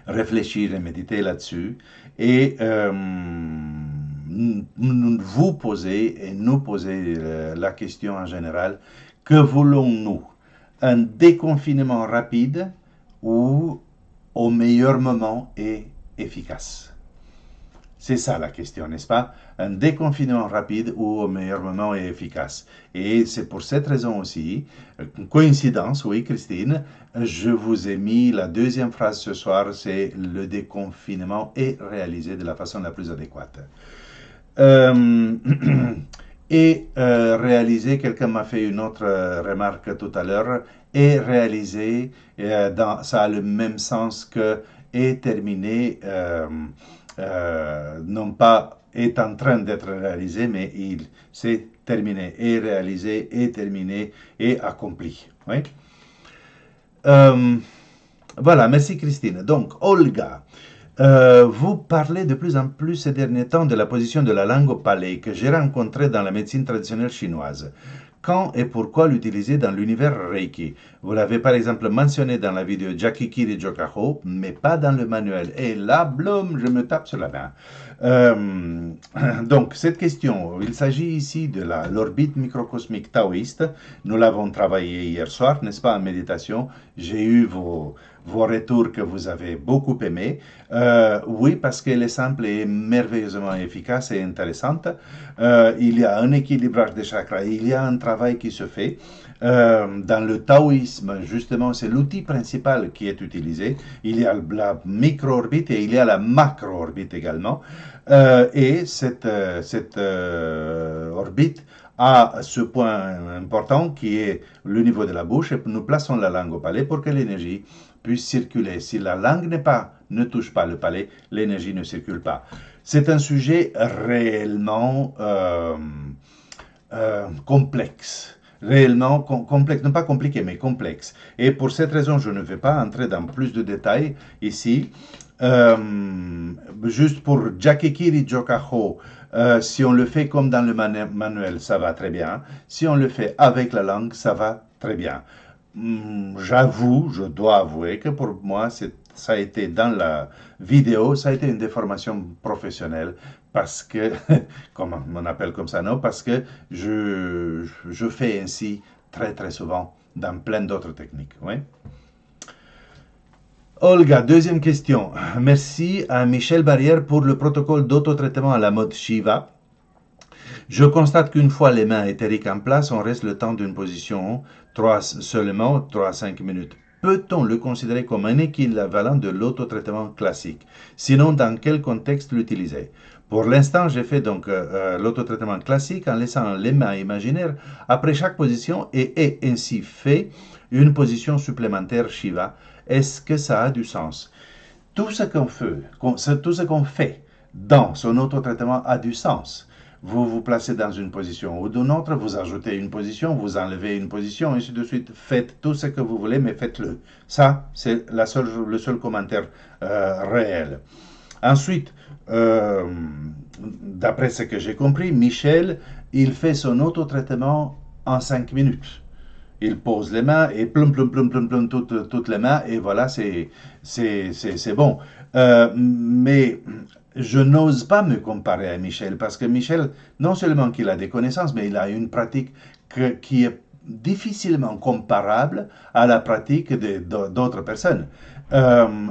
[SPEAKER 1] réfléchir et méditer là-dessus et vous poser et nous poser la question en général, que voulons-nous? Un déconfinement rapide ou au meilleur moment et efficace? C'est ça la question, n'est-ce pas? Un déconfinement rapide ou au meilleur moment et efficace. Et c'est pour cette raison aussi, coïncidence, oui Christine, je vous ai mis la deuxième phrase ce soir, c'est le déconfinement est réalisé de la façon la plus adéquate. Réaliser, quelqu'un m'a fait une autre remarque tout à l'heure, et réaliser, ça a le même sens que est terminé, non pas est en train d'être réalisé, mais il s'est terminé, est réalisé, est terminé, est accompli. Oui? Voilà, merci Christine. Donc, Olga, vous parlez de plus en plus ces derniers temps de la position de la langue au palais que j'ai rencontrée dans la médecine traditionnelle chinoise. Quand et pourquoi l'utiliser dans l'univers Reiki? Vous l'avez par exemple mentionné dans la vidéo Jackie Kiri Jokaho, mais pas dans le manuel. Et là, blum, je me tape sur la main. Donc, cette question, il s'agit ici de l'orbite microcosmique taoïste. Nous l'avons travaillé hier soir, n'est-ce pas, en méditation. J'ai eu vos retours que vous avez beaucoup aimés. Oui, parce qu'elle est simple et merveilleusement efficace et intéressante. Il y a un équilibrage des chakras, il y a un travail qui se fait. Dans le taoïsme, justement, c'est l'outil principal qui est utilisé. Il y a la micro-orbite et il y a la macro-orbite également. Et cette orbite a ce point important qui est le niveau de la bouche et nous plaçons la langue au palais pour que l'énergie puisse circuler. Si la langue ne touche pas le palais, l'énergie ne circule pas. C'est un sujet réellement complexe. Réellement complexe, non pas compliqué, mais complexe. Et pour cette raison, je ne vais pas entrer dans plus de détails ici. Juste pour Jakekiri Jokaho, si on le fait comme dans le manuel, ça va très bien. Si on le fait avec la langue, ça va très bien. Je dois avouer que pour moi, ça a été dans la vidéo, ça a été une déformation professionnelle parce que, comme on appelle comme ça, non, parce que je fais ainsi très très souvent dans plein d'autres techniques. Oui. Olga, deuxième question. Merci à Michel Barrière pour le protocole d'autotraitement à la mode Shiva. Je constate qu'une fois les mains éthériques en place, on reste le temps d'une position seulement 3 à 5 minutes. Peut-on le considérer comme un équivalent de l'autotraitement classique? Sinon, dans quel contexte l'utiliser? Pour l'instant, j'ai fait donc l'autotraitement classique en laissant les mains imaginaires après chaque position et ai ainsi fait une position supplémentaire Shiva. Est-ce que ça a du sens? Tout ce qu'on fait dans son autotraitement a du sens. Vous vous placez dans une position ou d'une autre, vous ajoutez une position, vous enlevez une position, et ainsi de suite. Faites tout ce que vous voulez, mais faites-le. Ça, c'est le seul commentaire réel. Ensuite, d'après ce que j'ai compris, Michel, il fait son autotraitement en 5 minutes. Il pose les mains et plum, plum, plum, plum, plum, toutes les mains, et voilà, c'est bon. Mais je n'ose pas me comparer à Michel, parce que Michel, non seulement qu'il a des connaissances, mais il a une pratique qui est difficilement comparable à la pratique d'autres personnes.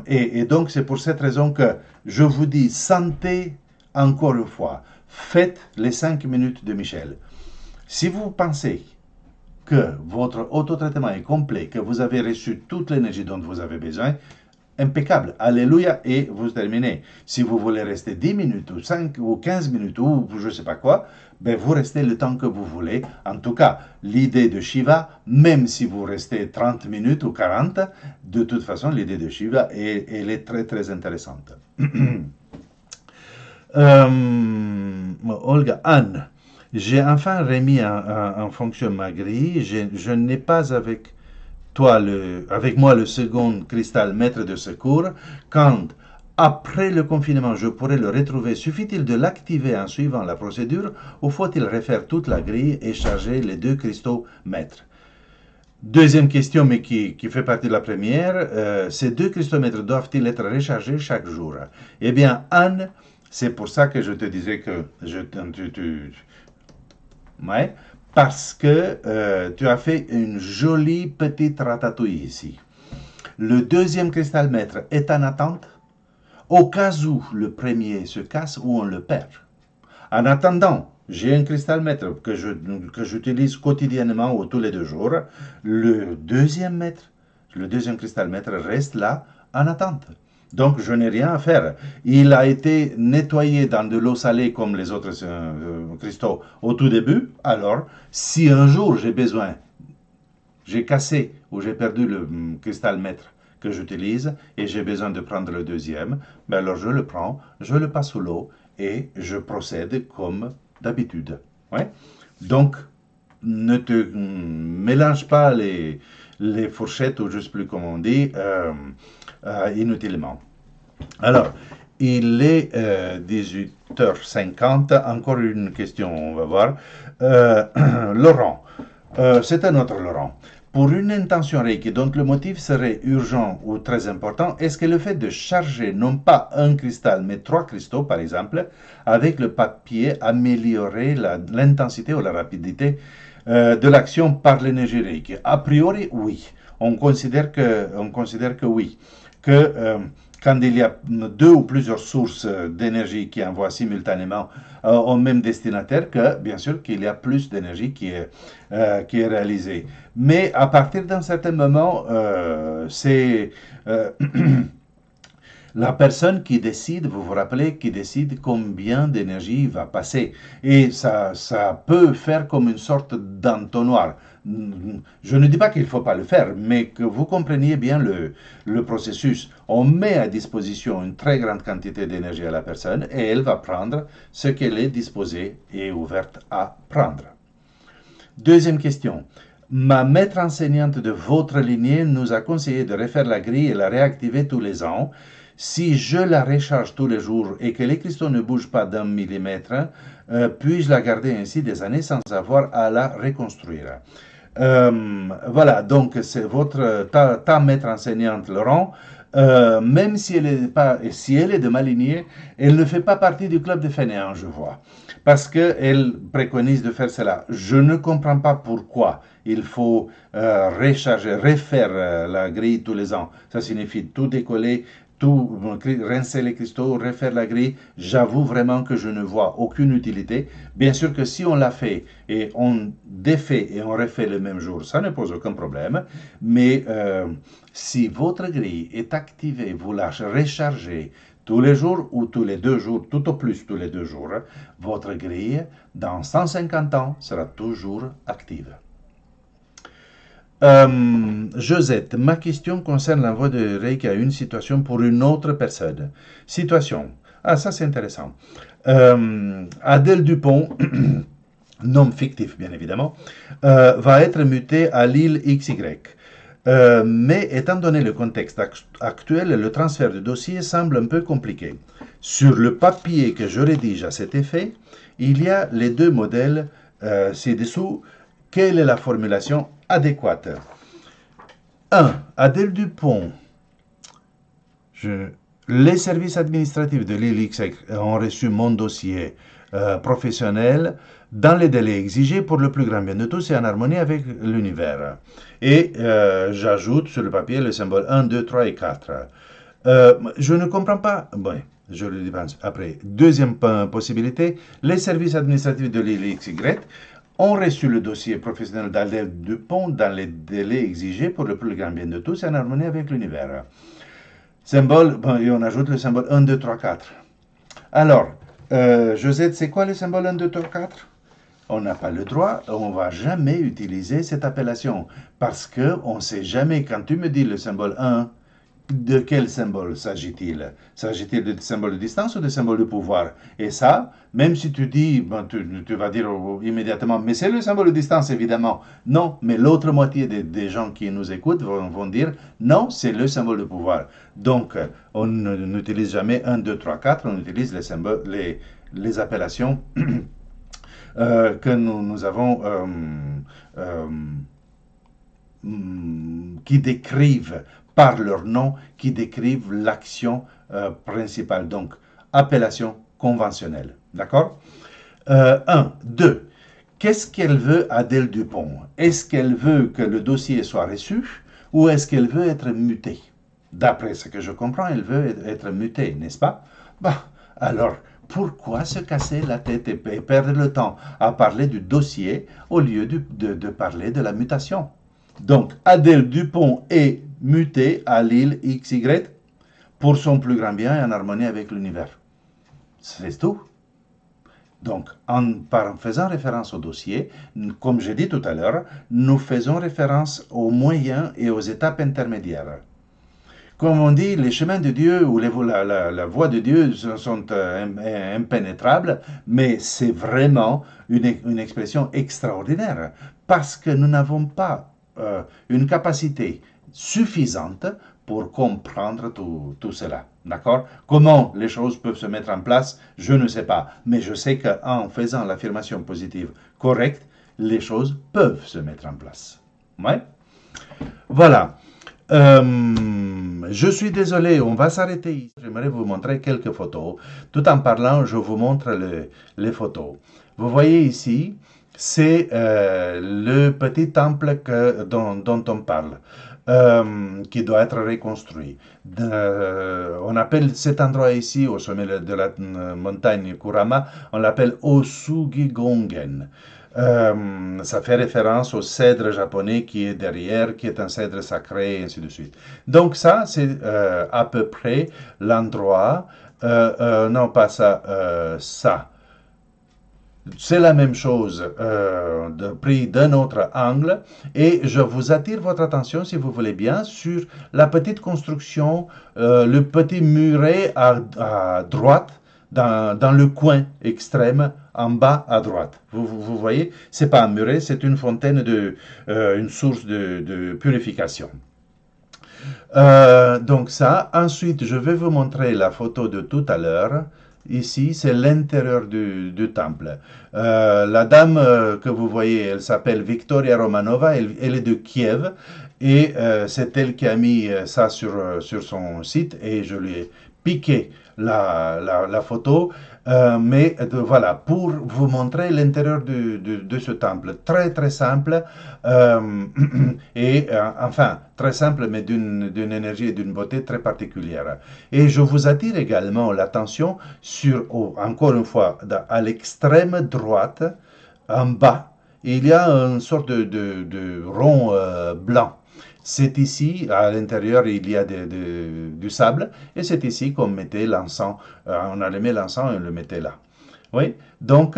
[SPEAKER 1] Et donc, c'est pour cette raison que je vous dis, sentez encore une fois, faites les 5 minutes de Michel. Si vous pensez que votre autotraitement est complet, que vous avez reçu toute l'énergie dont vous avez besoin, impeccable, alléluia, et vous terminez. Si vous voulez rester 10 minutes ou 5 ou 15 minutes ou je ne sais pas quoi, ben vous restez le temps que vous voulez. En tout cas, l'idée de Shiva, même si vous restez 30 minutes ou 40, de toute façon, l'idée de Shiva, elle est très très intéressante. Olga, Anne, j'ai enfin remis en fonction ma grille. Je n'ai pas avec moi le second cristal maître de secours. Quand, après le confinement, je pourrai le retrouver, suffit-il de l'activer en suivant la procédure ou faut-il refaire toute la grille et charger les 2 cristaux maîtres? Deuxième question, mais qui fait partie de la première, ces 2 cristaux maîtres doivent-ils être rechargés chaque jour? Eh bien, Anne, c'est pour ça que je te disais que ouais, parce que tu as fait une jolie petite ratatouille ici. Le deuxième cristal maître est en attente au cas où le premier se casse ou on le perd. En attendant, j'ai un cristal maître que j'utilise quotidiennement ou tous les 2 jours. Le deuxième cristal maître reste là en attente. Donc, je n'ai rien à faire. Il a été nettoyé dans de l'eau salée comme les autres cristaux au tout début. Alors, si un jour j'ai cassé ou j'ai perdu le cristal maître que j'utilise et j'ai besoin de prendre le deuxième, ben alors je le prends, je le passe sous l'eau et je procède comme d'habitude. Ouais? Donc, ne te mélange pas les fourchettes ou je ne sais plus comment on dit inutilement. Alors, il est 18h50. Encore une question, on va voir. Laurent, c'est un autre Laurent. Pour une intention Reiki dont le motif serait urgent ou très important, est-ce que le fait de charger non pas un cristal mais 3 cristaux par exemple avec le papier améliorerait l'intensité ou la rapidité de l'action par l'énergie Reiki? A priori, oui. On considère que oui. Que quand il y a 2 ou plusieurs sources d'énergie qui envoient simultanément au même destinataire, que bien sûr qu'il y a plus d'énergie qui est réalisée. Mais à partir d'un certain moment, c'est la personne qui décide, vous vous rappelez, qui décide combien d'énergie va passer. Et ça peut faire comme une sorte d'entonnoir. Je ne dis pas qu'il ne faut pas le faire, mais que vous compreniez bien le processus. On met à disposition une très grande quantité d'énergie à la personne et elle va prendre ce qu'elle est disposée et ouverte à prendre. Deuxième question. Ma maître enseignante de votre lignée nous a conseillé de refaire la grille et la réactiver tous les ans. Si je la recharge tous les jours et que les cristaux ne bougent pas d'1 millimètre, puis-je la garder ainsi des années sans avoir à la reconstruire? Voilà, donc c'est ta maître enseignante, Laurent. Même si elle est pas, si elle est de ma lignée, elle ne fait pas partie du club des fainéants, je vois. Parce qu'elle préconise de faire cela. Je ne comprends pas pourquoi il faut recharger, refaire la grille tous les ans. Ça signifie tout décoller, tout rincer les cristaux, refaire la grille. J'avoue vraiment que je ne vois aucune utilité. Bien sûr que si on l'a fait et on défait et on refait le même jour, ça ne pose aucun problème. Mais si votre grille est activée, vous la rechargez tous les jours ou tous les 2 jours, tout au plus tous les 2 jours, votre grille, dans 150 ans, sera toujours active. Josette, ma question concerne l'envoi de Reiki à une situation pour une autre personne. Situation. Ah, ça c'est intéressant. Adèle Dupont, nom fictif bien évidemment, va être mutée à l'île XY. Mais étant donné le contexte actuel, le transfert de dossier semble un peu compliqué. Sur le papier que je rédige à cet effet, il y a les deux modèles ci-dessous. Quelle est la formulation adéquate? 1. Adèle Dupont. Les services administratifs de l'île XY ont reçu mon dossier professionnel dans les délais exigés pour le plus grand bien de tous et en harmonie avec l'univers. Et j'ajoute sur le papier le symbole 1, 2, 3 et 4. Je ne comprends pas. Bon, je le dis après. Deuxième possibilité, les services administratifs de l'île XY ont reçu le dossier professionnel d'Adèle Dupont dans les délais exigés pour le plus grand bien de tous et en harmonie avec l'univers. Symbole, bon, et on ajoute le symbole 1, 2, 3, 4. Alors, Josette, c'est quoi le symbole 1, 2, 3, 4? On n'a pas le droit, on ne va jamais utiliser cette appellation parce qu'on ne sait jamais, quand tu me dis le symbole 1, de quel symbole s'agit-il? S'agit-il de symbole de distance ou de symbole de pouvoir? Et ça, même si tu dis, ben, tu vas dire immédiatement, mais c'est le symbole de distance, évidemment. Non, mais l'autre moitié des gens qui nous écoutent vont dire, non, c'est le symbole de pouvoir. Donc, on n'utilise jamais 1, 2, 3, 4, on utilise les symboles, les appellations que nous avons qui décrivent par leur nom, qui décrivent l'action principale. Donc, appellation conventionnelle. D'accord? 1. 2. Qu'est-ce qu'elle veut, Adèle Dupont? Est-ce qu'elle veut que le dossier soit reçu ou est-ce qu'elle veut être mutée? D'après ce que je comprends, elle veut être mutée, n'est-ce pas? Bah, alors, pourquoi se casser la tête et perdre le temps à parler du dossier au lieu de parler de la mutation? Donc, Adèle Dupont est mutée à l'île XY pour son plus grand bien et en harmonie avec l'univers. C'est tout. Donc, en faisant référence au dossier, comme j'ai dit tout à l'heure, nous faisons référence aux moyens et aux étapes intermédiaires. Comme on dit, les chemins de Dieu ou la voie de Dieu sont impénétrables, mais c'est vraiment une expression extraordinaire parce que nous n'avons pas une capacité suffisante pour comprendre tout cela. D'accord? Comment les choses peuvent se mettre en place, je ne sais pas. Mais je sais qu'en faisant l'affirmation positive correcte, les choses peuvent se mettre en place. Ouais? Voilà. Je suis désolé, on va s'arrêter ici. J'aimerais vous montrer quelques photos. Tout en parlant, je vous montre les photos. Vous voyez ici, c'est le petit temple dont on parle, qui doit être reconstruit. On appelle cet endroit ici, au sommet de la montagne Kurama, on l'appelle Osugigongen. Ça fait référence au cèdre japonais qui est derrière, qui est un cèdre sacré, et ainsi de suite. Donc ça, c'est à peu près l'endroit, non pas ça, ça. C'est la même chose, pris d'un autre angle, et je vous attire votre attention, si vous voulez bien, sur la petite construction, le petit muret à droite, dans le coin extrême, en bas à droite. Vous voyez, c'est pas un muret, c'est une fontaine une source de purification. Donc ça, ensuite, je vais vous montrer la photo de tout à l'heure. Ici, c'est l'intérieur du temple. La dame que vous voyez, elle s'appelle Victoria Romanova, elle est de Kiev. Et c'est elle qui a mis ça sur son site et je lui ai piqué la photo. Mais voilà, pour vous montrer l'intérieur de ce temple, très très simple, euh, et enfin très simple, mais d'une énergie et d'une beauté très particulière. Et je vous attire également l'attention sur, oh, encore une fois, à l'extrême droite, en bas, il y a une sorte de rond blanc. C'est ici, à l'intérieur, il y a du sable, et c'est ici qu'on mettait l'encens. On allumait l'encens et on le mettait là. Oui, donc,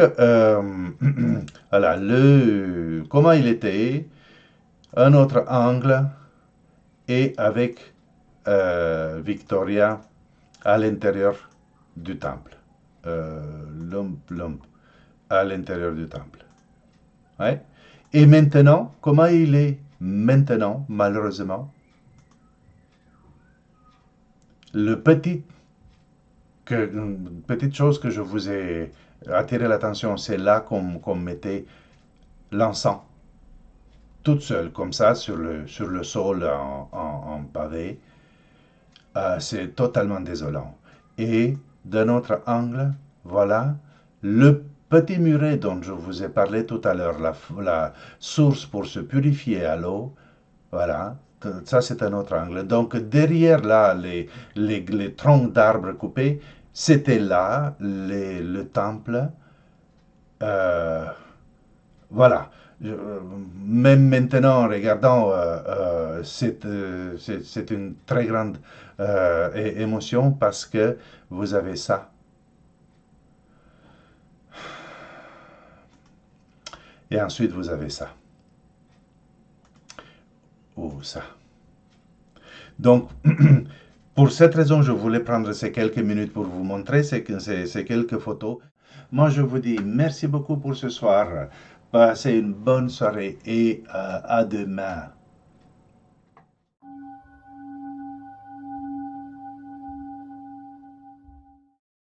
[SPEAKER 1] voilà, comment il était, un autre angle, et avec Victoria à l'intérieur du temple. L'homme à l'intérieur du temple. Ouais. Et maintenant, comment il est maintenant, malheureusement, le petite chose que je vous ai attiré l'attention, c'est là qu'on mettait l'encens, toute seule, comme ça, sur le sol en pavé. C'est totalement désolant. Et d'un autre angle, voilà, le petit muret dont je vous ai parlé tout à l'heure, la source pour se purifier à l'eau, voilà, ça c'est un autre angle. Donc derrière là, les troncs d'arbres coupés, c'était là le temple. Euh, voilà. Même maintenant, en regardant, c'est une très grande émotion parce que vous avez ça. Et ensuite, vous avez ça. Ou ça. Donc, pour cette raison, je voulais prendre ces quelques minutes pour vous montrer ces quelques photos. Moi, je vous dis merci beaucoup pour ce soir. Passez une bonne soirée et à demain.